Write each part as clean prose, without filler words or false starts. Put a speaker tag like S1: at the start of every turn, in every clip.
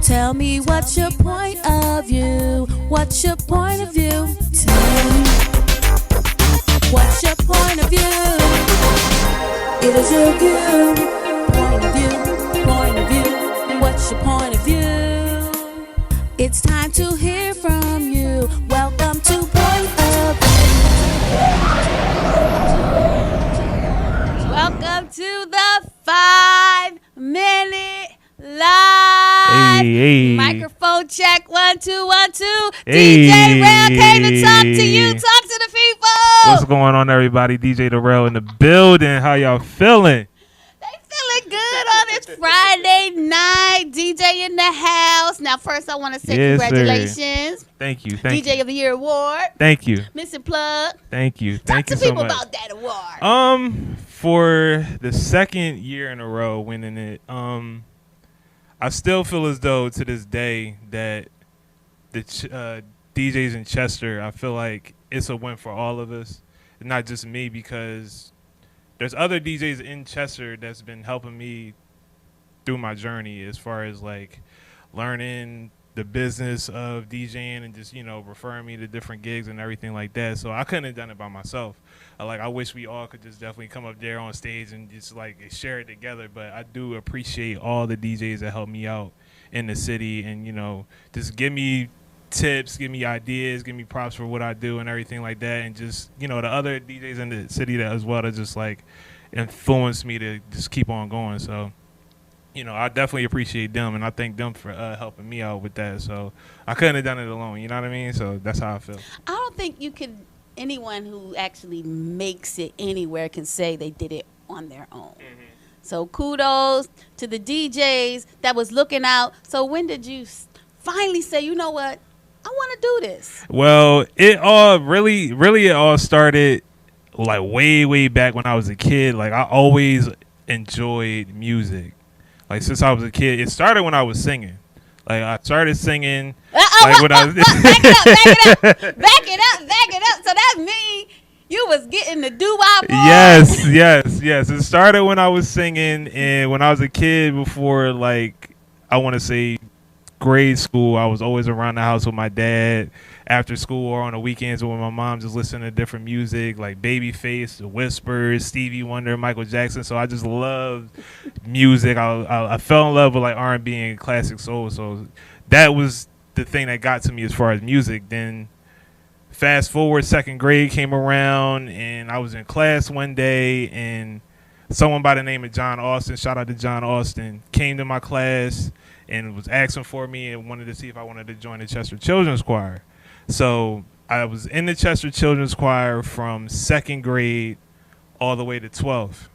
S1: Tell me what's your point of view? What's your point of view? Tell me. What's your point of view? It is your view. Point of view. Point of view. What's your point of view? It's time to hear from you. Welcome to Point of View. Welcome to the 5-minute live.
S2: Hey.
S1: Microphone check 1 2 1 2.
S2: Hey.
S1: DJ Deuxrelle came to talk to you. Talk to the people.
S2: What's going on, everybody? DJ Deuxrelle in the building. How y'all feeling?
S1: Feeling good on this Friday night. DJ in the house. Now, first, I want to say
S2: Yes,
S1: congratulations.
S2: Sir. Thank you.
S1: DJ of the Year award.
S2: Thank you.
S1: Missing plug.
S2: Thank you.
S1: Talk
S2: Thank
S1: to
S2: you so
S1: people
S2: much.
S1: about that award.
S2: For the second year in a row winning it, I still feel as though to this day that the DJs in Chester, I feel like it's a win for all of us, and not just me, because there's other DJs in Chester that's been helping me through my journey as far as like learning the business of DJing and just, referring me to different gigs and everything like that. So I couldn't have done it by myself. I wish we all could just definitely come up there on stage and just like share it together. But I do appreciate all the DJs that help me out in the city and, just give me tips, give me ideas, give me props for what I do and everything like that. And just, the other DJs in the city that as well to just like influence me to just keep on going. So, I definitely appreciate them, and I thank them for helping me out with that. So I couldn't have done it alone, you know what I mean? So that's how I feel.
S1: I don't think anyone who actually makes it anywhere can say they did it on their own. Mm-hmm. So kudos to the DJs that was looking out. So when did you finally say, you know what, I want to do this? Well,
S2: it all really it all started like way back when I was a kid. Like I always enjoyed music. Like since I was a kid, it started when I was singing. Like I started singing. When I was back
S1: it up. So that means you was getting the doo-wop.
S2: Yes. It started when I was singing, and when I was a kid, before like I want to say grade school, I was always around the house with my dad after school or on the weekends with my mom, just listening to different music like Babyface, The Whispers, Stevie Wonder, Michael Jackson. So I just loved music. I fell in love with like R&B and classic soul. So that was the thing that got to me as far as music. Then fast forward, second grade came around, and I was in class one day, and someone by the name of John Austin, shout out to John Austin, came to my class and was asking for me and wanted to see if I wanted to join the Chester Children's Choir. So I was in the Chester Children's Choir from second grade all the way to 12th.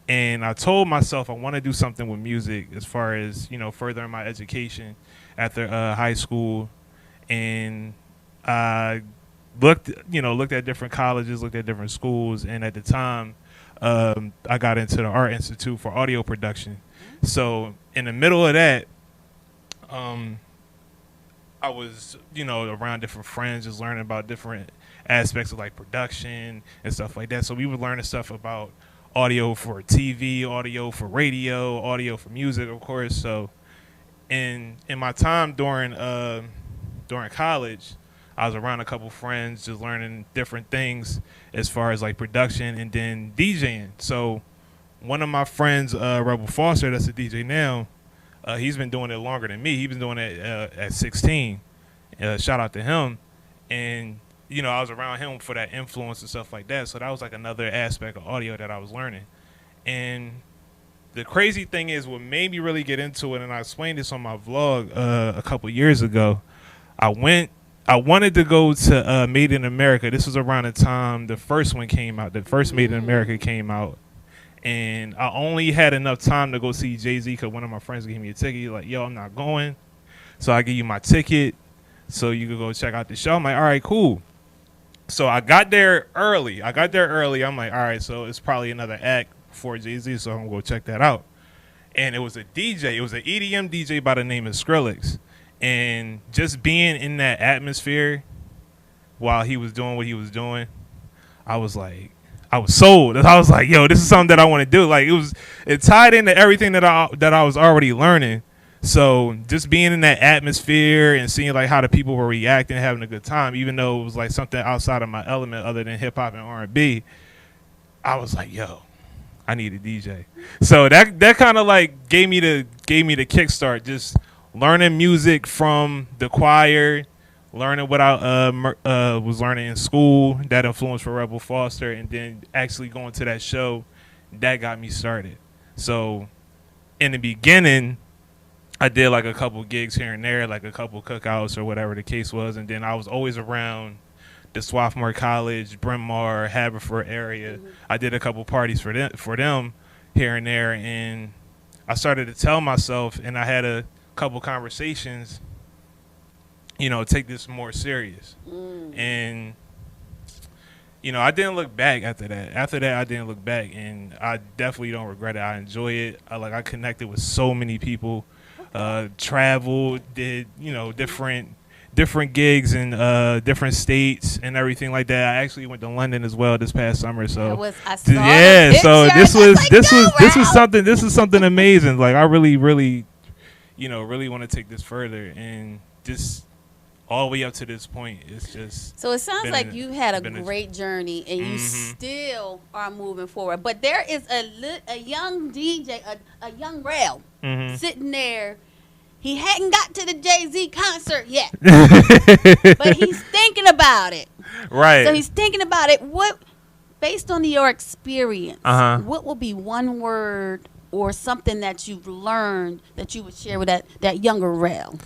S2: And I told myself I want to do something with music as far as, furthering my education after high school. And I looked at different colleges, looked at different schools. And at the time, I got into the Art Institute for audio production. So in the middle of that, I was, around different friends, just learning about different aspects of like production and stuff like that. So we were learning stuff about audio for TV, audio for radio, audio for music, of course. So in my time during college, I was around a couple friends, just learning different things as far as like production and then DJing. So one of my friends, Rebel Foster, that's a DJ now, he's been doing it longer than me. He's been doing it at 16. Shout out to him. And, I was around him for that influence and stuff like that. So that was like another aspect of audio that I was learning. And the crazy thing is what made me really get into it, and I explained this on my vlog a couple years ago, I wanted to go to Made in America. This was around the time the first one came out. The first Made in America came out. And I only had enough time to go see Jay-Z because one of my friends gave me a ticket. He's like, yo, I'm not going. So I give you my ticket so you could go check out the show. I'm like, all right, cool. So I got there early. I'm like, all right, so it's probably another act before Jay-Z, so I'm going to go check that out. And it was a DJ. It was an EDM DJ by the name of Skrillex. And just being in that atmosphere while he was doing what he was doing, I was sold. I was like, yo, this is something that I want to do. Like it tied into everything that I was already learning. So just being in that atmosphere and seeing like how the people were reacting, having a good time, even though it was like something outside of my element other than hip hop and R&B, I was like, yo, I need a DJ. So that kind of like gave me the kickstart, just learning music from the choir, learning what I was learning in school, that influence for Rebel Foster, and then actually going to that show, that got me started. So in the beginning, I did like a couple gigs here and there, like a couple cookouts or whatever the case was, and then I was always around the Swarthmore College, Bryn Mawr, Haverford area. Mm-hmm. I did a couple parties for them here and there, and I started to tell myself, and I had a couple conversations, you know, take this more serious. And you know, I didn't look back after that. After that, I didn't look back, and I definitely don't regret it. I enjoy it. I connected with so many people. Traveled, did, you know, different gigs in different states and everything like that. I actually went to London as well this past summer. So
S1: I saw
S2: yeah, so this was something amazing. Like I really, you know, really want to take this further, and just all the way up to this point, it's just.
S1: So it sounds like you had a great journey, and you still are moving forward. But there is a young DJ, a young Rel, sitting there. He hadn't got to the Jay-Z concert yet, but he's thinking about it.
S2: Right.
S1: So he's thinking about it. What, based on your experience, what will be one word or something that you've learned that you would share with that younger Rel?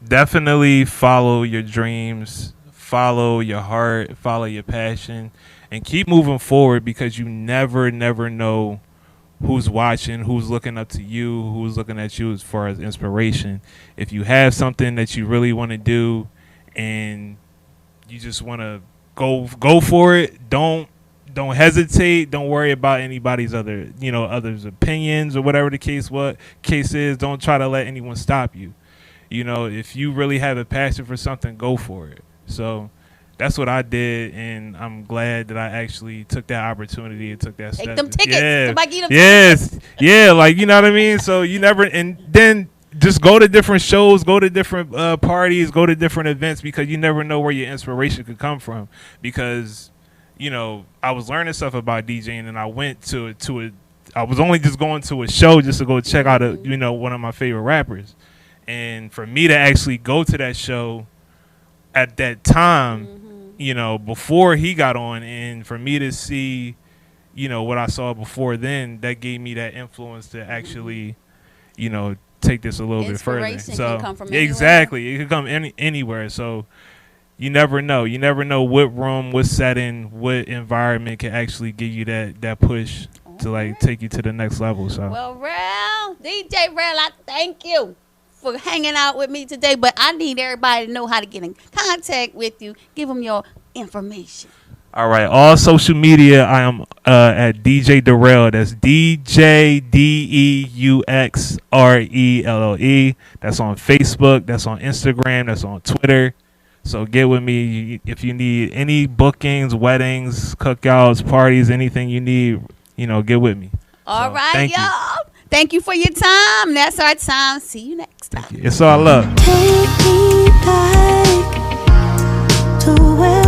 S2: Definitely follow your dreams, follow your heart, follow your passion, and keep moving forward, because you never know who's watching, who's looking up to you, who's looking at you as far as inspiration. If you have something that you really want to do and you just want to go for it, don't hesitate. Don't worry about anybody's others' opinions or whatever the case is. Don't try to let anyone stop you. You know, if you really have a passion for something, go for it. So that's what I did, and I'm glad that I actually took that opportunity and took that step.
S1: Take them tickets.
S2: Yeah.
S1: Somebody get them
S2: tickets.
S1: Tickets.
S2: Yeah, like, you know what I mean? So you never, and then just go to different shows, go to different parties, go to different events, because you never know where your inspiration could come from. Because, you know, I was learning stuff about DJing, and I went to I was only just going to a show just to go check out one of my favorite rappers. And for me to actually go to that show at that time, you know, before he got on, and for me to see, you know, what I saw before then, that gave me that influence to actually, you know, take this a little bit further. So
S1: can come from
S2: exactly, it could come anywhere. So you never know. You never know what room, what setting, what environment can actually give you that push to like take you to the next level. So
S1: well, DJ Rel, I thank you for hanging out with me today, but I need everybody to know how to get in contact with you. Give them your information.
S2: All right, all social media, I am at DJ Deuxrelle. That's DJDEUXRELLE. That's on Facebook. That's on Instagram. That's on Twitter. So get with me if you need any bookings, weddings, cookouts, parties, anything you need. You know, get with me.
S1: All right, y'all. Thank you for your time. That's our time. See you next time.
S2: It's all love.
S1: Take me back to where